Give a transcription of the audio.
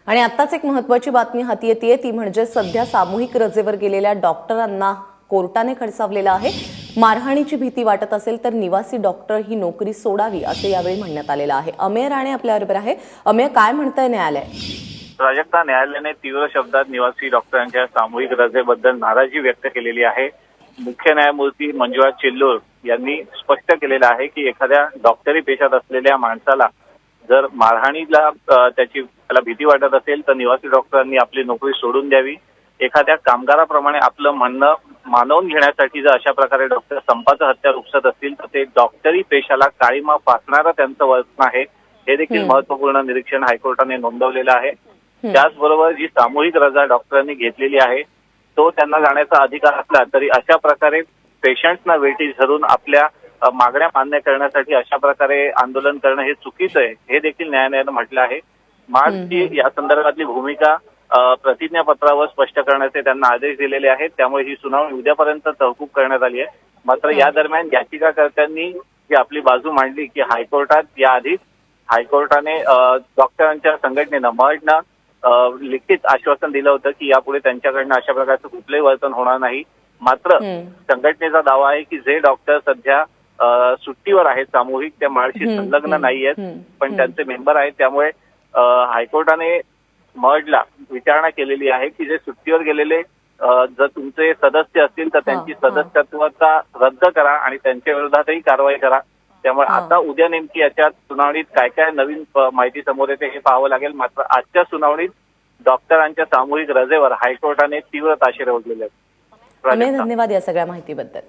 आणि आत्ताच एक महत्त्वाची बातमी हाती येते ती म्हणजे सध्या सामूहिक रजेवर गेलेल्या डॉक्टरांना कोर्टाने खडसावलेलं आहे। मारहाणीची भीती वाटत असेल तर निवासी डॉक्टर ही नोकरी सोडावी असे यावेळी म्हणण्यात आलेलं आहे। अमेय राणे आपल्याबरोबर आहे। अमेय, काय म्हणतंय न्यायालय? प्राजक्ता, न्यायालयाने तीव्र शब्दात निवासी डॉक्टरांच्या सामूहिक रजेबद्दल नाराजी व्यक्त केलेली आहे। मुख्य न्यायमूर्ती मंजुळा चिल्लूर यांनी स्पष्ट केलेलं आहे की एखाद्या डॉक्टरी पेशात असलेल्या माणसाला जर मारहाणीला त्याला भीती वाटत असेल तर निवासी डॉक्टरांनी आपली नोकरी सोडून द्यावी। एखाद्या कामगाराप्रमाणे आपलं म्हणणं मानवून घेण्यासाठी जर अशा प्रकारे डॉक्टर संपाचं हत्यार उपसत असतील तर ते डॉक्टरी पेशाला काळीमा फासणारं त्यांचं वर्तन आहे। हे देखील महत्त्वपूर्ण निरीक्षण हायकोर्टाने नोंदवलेलं आहे। त्याचबरोबर जी सामूहिक रजा डॉक्टरांनी घेतलेली आहे तो त्यांना जाण्याचा अधिकार असला तरी अशा प्रकारे पेशंट्सना वेठीस धरून आपल्या मागण्या मान्य करण्यासाठी अशा प्रकारे आंदोलन करणं हे चुकीचं आहे, हे देखील न्यायालयानं म्हटलं आहे। मार्चची या संदर्भातली भूमिका प्रतिज्ञापत्रावर स्पष्ट करण्याचे त्यांना आदेश दिलेले आहेत। त्यामुळे ही सुनावणी उद्यापर्यंत तहकूब करण्यात आली आहे। मात्र या दरम्यान याचिकाकर्त्यांनी जी आपली बाजू मांडली की हायकोर्टात याआधी हायकोर्टाने डॉक्टरांच्या संघटनेनं मर्डनं लिखित आश्वासन दिलं होतं की यापुढे त्यांच्याकडनं अशा प्रकारचं कुठलंही वर्तन होणार नाही। मात्र संघटनेचा दावा आहे की जे डॉक्टर सध्या सुट्टीवर आहेत सामूहिक, त्या मार्डशी संलग्न नाही आहेत पण त्यांचे मेंबर आहेत। त्यामुळे हायकोर्टाने मर्डला विचारणा केलेली आहे की जे सुट्टीवर गेलेले जर तुमचे सदस्य असतील तर त्यांची सदस्यत्वता रद्द करा आणि त्यांच्या विरोधातही कारवाई करा। त्यामुळे आता उद्या नेमकी याच्या सुनावणीत काय काय नवीन माहिती समोर येते हे पाहावं लागेल। मात्र आजच्या सुनावणीत डॉक्टरांच्या सामूहिक रजेवर हायकोर्टाने तीव्र ताशेरे ओढलेले आहेत। धन्यवाद या सगळ्या माहितीबद्दल।